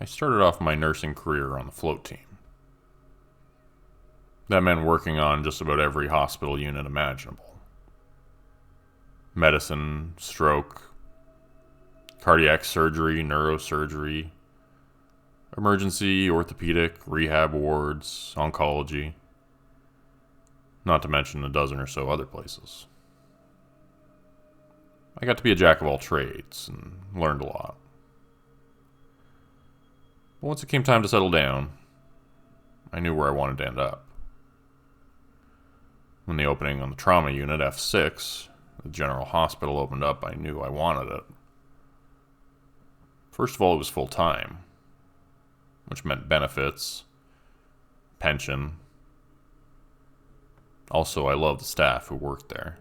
started off my nursing career on the float team. That meant working on just about every hospital unit imaginable. Medicine, stroke, cardiac surgery, neurosurgery, emergency, orthopedic, rehab wards, oncology, not to mention a dozen or so other places. I got to be a jack of all trades and learned a lot. But once it came time to settle down, I knew where I wanted to end up. When the opening on the trauma unit, F6, the general hospital opened up, I knew I wanted it. First of all, it was full-time, which meant benefits, pension. Also, I loved the staff who worked there.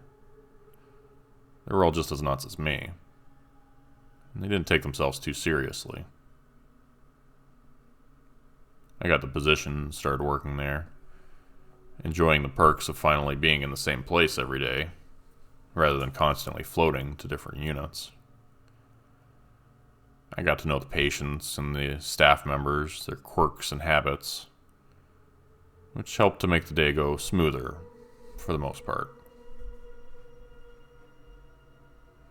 They were all just as nuts as me. And they didn't take themselves too seriously. I got the position and started working there, enjoying the perks of finally being in the same place every day, rather than constantly floating to different units. I got to know the patients and the staff members, their quirks and habits, which helped to make the day go smoother, for the most part.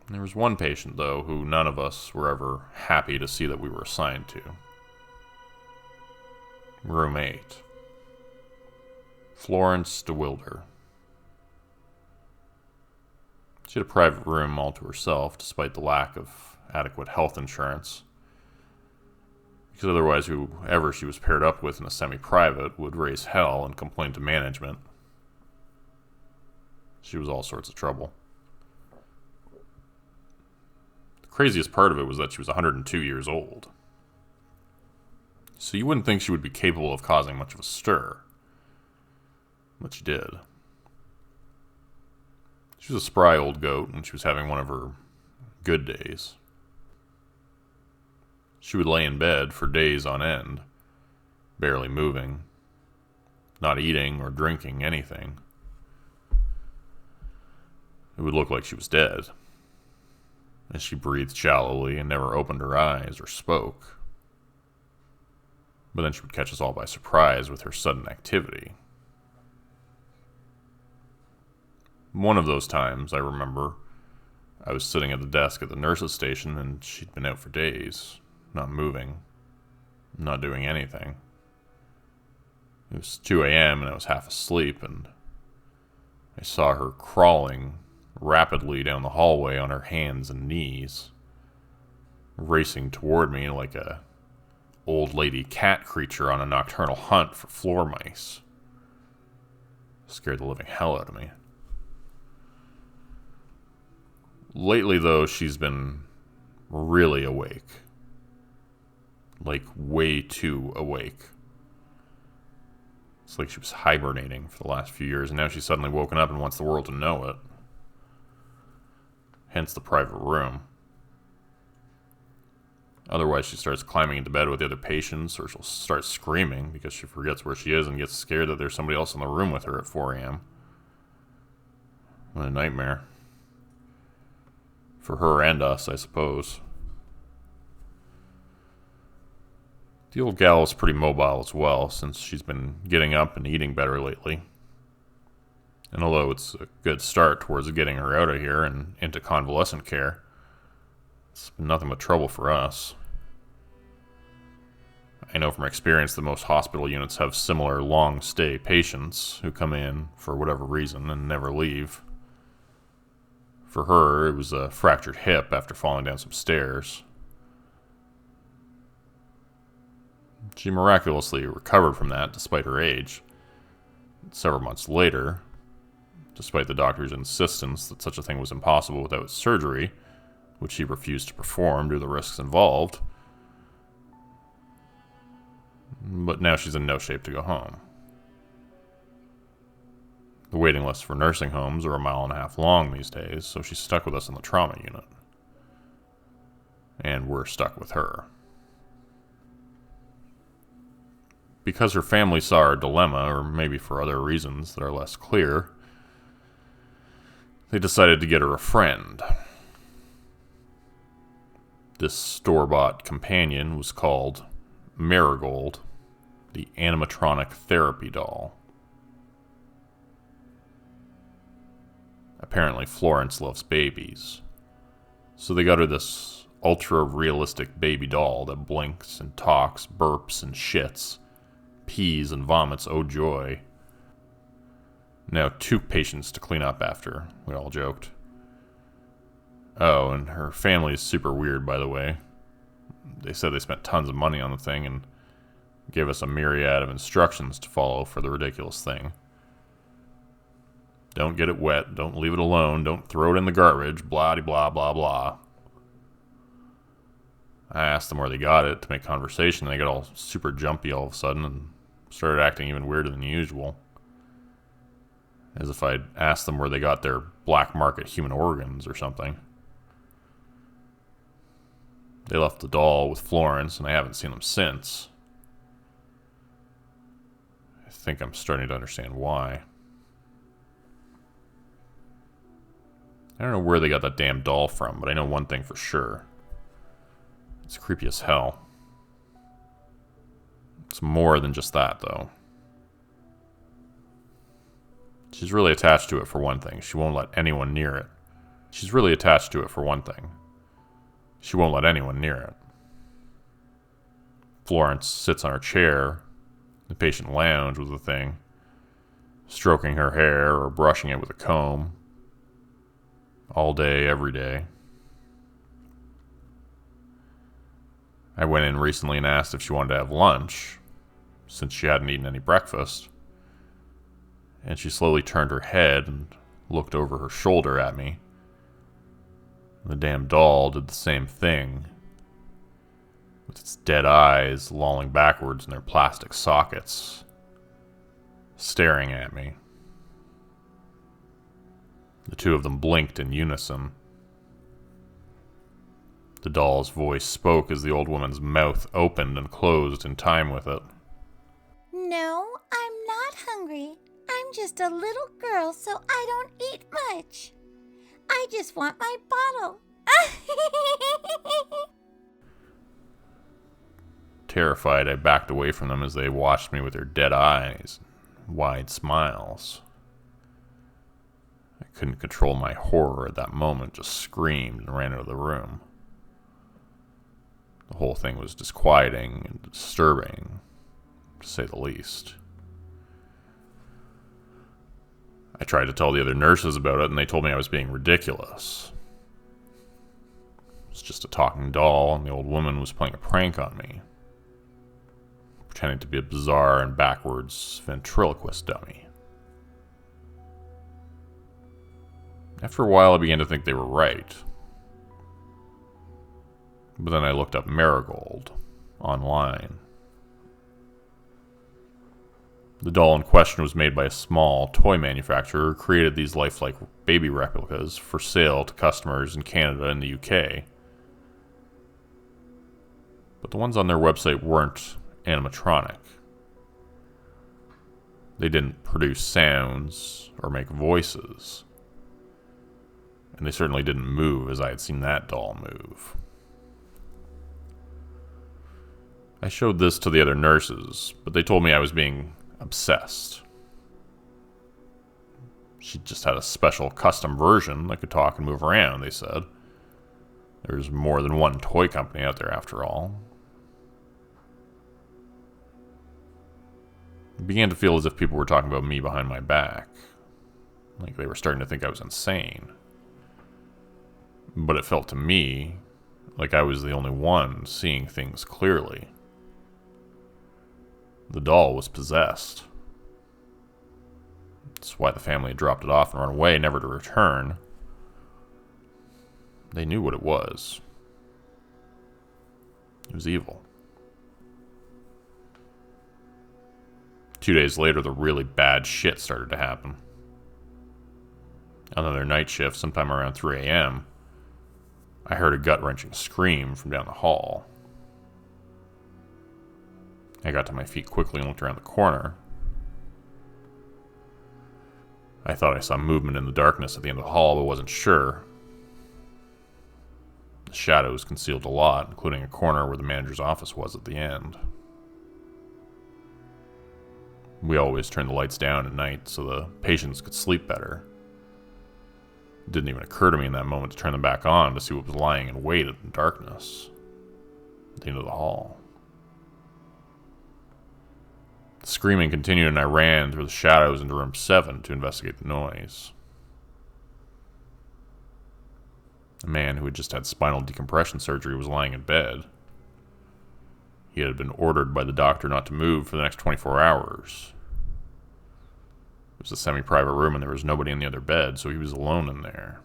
There was one patient, though, who none of us were ever happy to see that we were assigned to. Room 8. Florence DeWilder. She had a private room all to herself, despite the lack of adequate health insurance, because otherwise whoever she was paired up with in a semi-private would raise hell and complain to management. She was all sorts of trouble. The craziest part of it was that she was 102 years old. So you wouldn't think she would be capable of causing much of a stir. But she did. She was a spry old goat, and she was having one of her good days. She would lay in bed for days on end, barely moving, not eating or drinking anything. It would look like she was dead, as she breathed shallowly and never opened her eyes or spoke. But then she would catch us all by surprise with her sudden activity. One of those times, I remember, I was sitting at the desk at the nurse's station, and she'd been out for days, not moving, not doing anything. It was 2 a.m. and I was half asleep, and I saw her crawling rapidly down the hallway on her hands and knees, racing toward me like a old lady cat creature on a nocturnal hunt for floor mice. Scared the living hell out of me. Lately, though, she's been really awake. Like, way too awake. It's like she was hibernating for the last few years, and now she's suddenly woken up and wants the world to know it. Hence the private room. Otherwise, she starts climbing into bed with the other patients, or she'll start screaming because she forgets where she is and gets scared that there's somebody else in the room with her at 4 a.m. What a nightmare. For her and us, I suppose. The old gal is pretty mobile as well, since she's been getting up and eating better lately. And although it's a good start towards getting her out of here and into convalescent care, it's been nothing but trouble for us. I know from experience that most hospital units have similar long-stay patients who come in for whatever reason and never leave. For her, it was a fractured hip after falling down some stairs. She miraculously recovered from that despite her age. Several months later, despite the doctor's insistence that such a thing was impossible without surgery, which he refused to perform due to the risks involved. But now she's in no shape to go home. The waiting lists for nursing homes are 1.5 miles long these days, so she's stuck with us in the trauma unit. And we're stuck with her. Because her family saw our dilemma, or maybe for other reasons that are less clear, they decided to get her a friend. This store-bought companion was called Marigold, the animatronic therapy doll. Apparently Florence loves babies, so they got her this ultra-realistic baby doll that blinks and talks, burps and shits, pees and vomits, oh joy. Now 2 patients to clean up after, we all joked. Oh, and her family is super weird, by the way. They said they spent tons of money on the thing and gave us a myriad of instructions to follow for the ridiculous thing. Don't get it wet, don't leave it alone, don't throw it in the garbage, blah-de-blah, blah, blah. I asked them where they got it to make conversation, and they got all super jumpy all of a sudden and started acting even weirder than usual. As if I'd asked them where they got their black market human organs or something. They left the doll with Florence, and I haven't seen them since. I think I'm starting to understand why. I don't know where they got that damn doll from, but I know one thing for sure. It's creepy as hell. It's more than just that, though. She's really attached to it for one thing. She won't let anyone near it. She won't let anyone near it. Florence sits on her chair in the patient lounge with the thing, stroking her hair or brushing it with a comb. All day, every day. I went in recently and asked if she wanted to have lunch, since she hadn't eaten any breakfast. And she slowly turned her head and looked over her shoulder at me. The damn doll did the same thing, with its dead eyes lolling backwards in their plastic sockets, staring at me. The 2 of them blinked in unison. The doll's voice spoke as the old woman's mouth opened and closed in time with it. No, I'm not hungry. I'm just a little girl, so I don't eat much. I just want my bottle. Terrified, I backed away from them as they watched me with their dead eyes and wide smiles. I couldn't control my horror at that moment, just screamed and ran out of the room. The whole thing was disquieting and disturbing, to say the least. I tried to tell the other nurses about it, and they told me I was being ridiculous. It was just a talking doll, and the old woman was playing a prank on me, pretending to be a bizarre and backwards ventriloquist dummy. After a while, I began to think they were right. But then I looked up Marigold online. The doll in question was made by a small toy manufacturer who created these lifelike baby replicas for sale to customers in Canada and the UK. But the ones on their website weren't animatronic. They didn't produce sounds or make voices. And they certainly didn't move as I had seen that doll move. I showed this to the other nurses, but they told me I was being obsessed. She just had a special custom version that could talk and move around, they said. There's more than one toy company out there after all. It began to feel as if people were talking about me behind my back. Like they were starting to think I was insane. But it felt to me like I was the only one seeing things clearly. The doll was possessed. That's why the family had dropped it off and run away, never to return. They knew what it was. It was evil. 2 days later, the really bad shit started to happen. On another night shift, sometime around 3 a.m., I heard a gut-wrenching scream from down the hall. I got to my feet quickly and looked around the corner. I thought I saw movement in the darkness at the end of the hall, but wasn't sure. The shadows concealed a lot, including a corner where the manager's office was at the end. We always turned the lights down at night so the patients could sleep better. It didn't even occur to me in that moment to turn them back on to see what was lying in wait in the darkness at the end of the hall. The screaming continued, and I ran through the shadows into room 7 to investigate the noise. A man who had just had spinal decompression surgery was lying in bed. He had been ordered by the doctor not to move for the next 24 hours. It was a semi-private room and there was nobody in the other bed, so he was alone in there.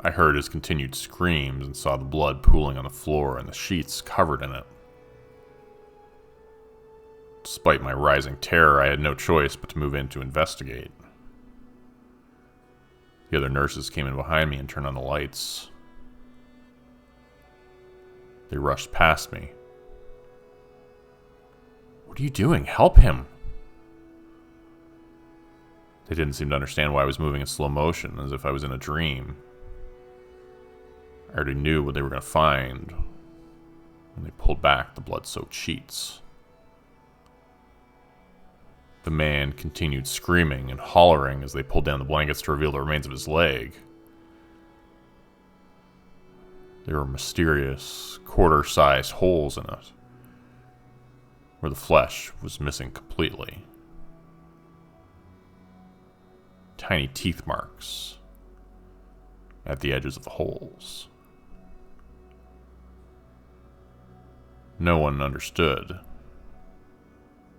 I heard his continued screams and saw the blood pooling on the floor and the sheets covered in it. Despite my rising terror, I had no choice but to move in to investigate. The other nurses came in behind me and turned on the lights. They rushed past me. "What are you doing? Help him!" They didn't seem to understand why I was moving in slow motion, as if I was in a dream. I already knew what they were going to find when they pulled back the blood-soaked sheets. The man continued screaming and hollering as they pulled down the blankets to reveal the remains of his leg. There were mysterious, quarter-sized holes in it, where the flesh was missing completely. Tiny teeth marks at the edges of the holes. No one understood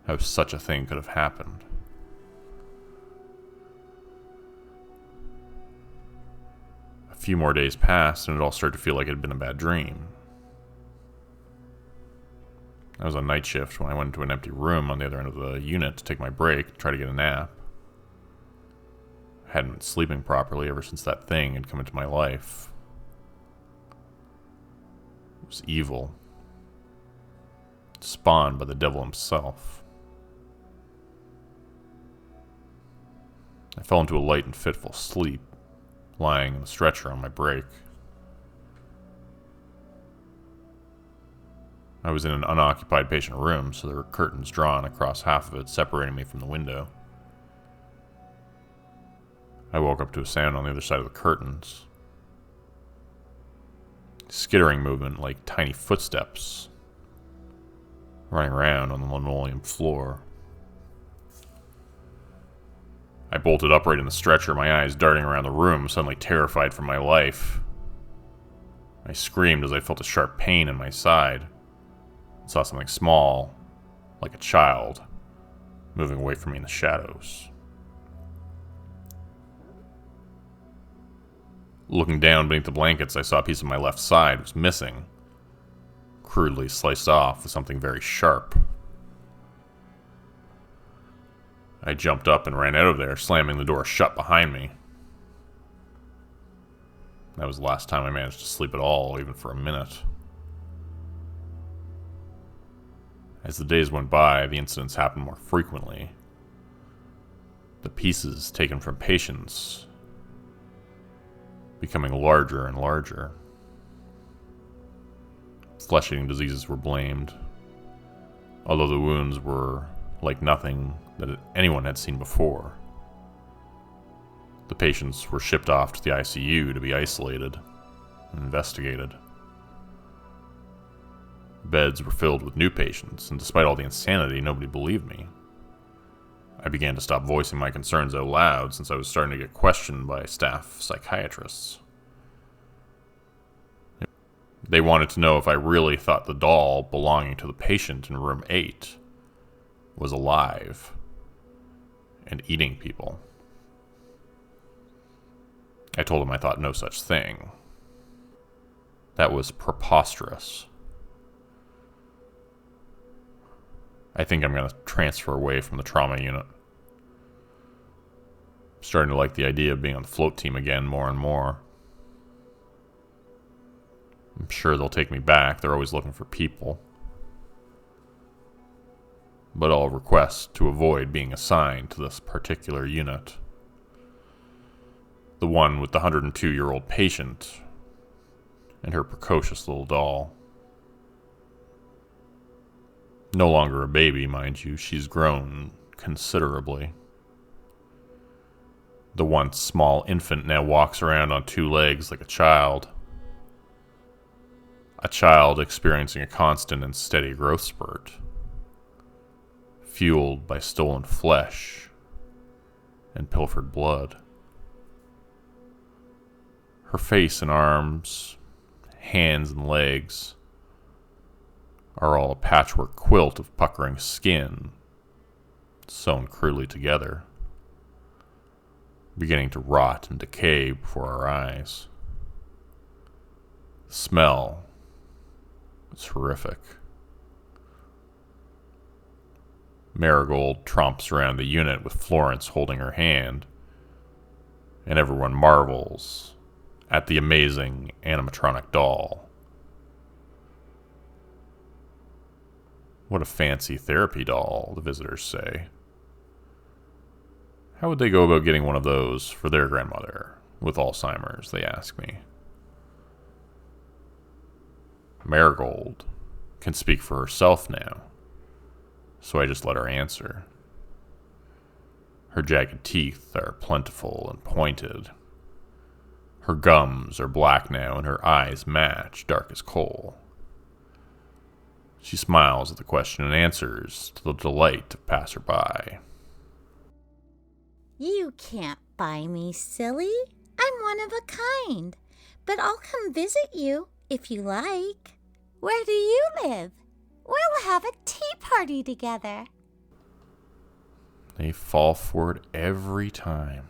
how such a thing could have happened. A few more days passed, and it all started to feel like it had been a bad dream. I was on night shift when I went into an empty room on the other end of the unit to take my break and try to get a nap. I hadn't been sleeping properly ever since that thing had come into my life. It was evil, spawned by the devil himself. I fell into a light and fitful sleep, lying in the stretcher on my break. I was in an unoccupied patient room, so there were curtains drawn across half of it, separating me from the window. I woke up to a sound on the other side of the curtains. Skittering movement like tiny footsteps running around on the linoleum floor. I bolted upright in the stretcher, my eyes darting around the room, suddenly terrified for my life. I screamed as I felt a sharp pain in my side and saw something small, like a child, moving away from me in the shadows. Looking down beneath the blankets, I saw a piece of my left side was missing, crudely sliced off with something very sharp. I jumped up and ran out of there, slamming the door shut behind me. That was the last time I managed to sleep at all, even for a minute. As the days went by, the incidents happened more frequently. The pieces taken from patients becoming larger and larger. Flesh-eating diseases were blamed, although the wounds were like nothing that anyone had seen before. The patients were shipped off to the ICU to be isolated and investigated. Beds were filled with new patients, and despite all the insanity, nobody believed me. I began to stop voicing my concerns out loud since I was starting to get questioned by staff psychiatrists. They wanted to know if I really thought the doll belonging to the patient in room 8 was alive and eating people. I told them I thought no such thing. That was preposterous. I think I'm going to transfer away from the trauma unit. I'm starting to like the idea of being on the float team again more and more. I'm sure they'll take me back. They're always looking for people. But I'll request to avoid being assigned to this particular unit. The one with the 102-year-old patient and her precocious little doll. No longer a baby, mind you, she's grown considerably. The once small infant now walks around on two legs like a child. A child experiencing a constant and steady growth spurt, fueled by stolen flesh and pilfered blood. Her face and arms, hands and legs are all a patchwork quilt of puckering skin, sewn crudely together, beginning to rot and decay before our eyes. The smell is horrific. Marigold tromps around the unit with Florence holding her hand, and everyone marvels at the amazing animatronic doll. What a fancy therapy doll, the visitors say. How would they go about getting one of those for their grandmother with Alzheimer's, they ask me. Marigold can speak for herself now, so I just let her answer. Her jagged teeth are plentiful and pointed. Her gums are black now, and her eyes match, dark as coal. She smiles at the question and answers to the delight of passerby. You can't buy me, silly. I'm one of a kind. But I'll come visit you if you like. Where do you live? We'll have a tea party together. They fall for it every time.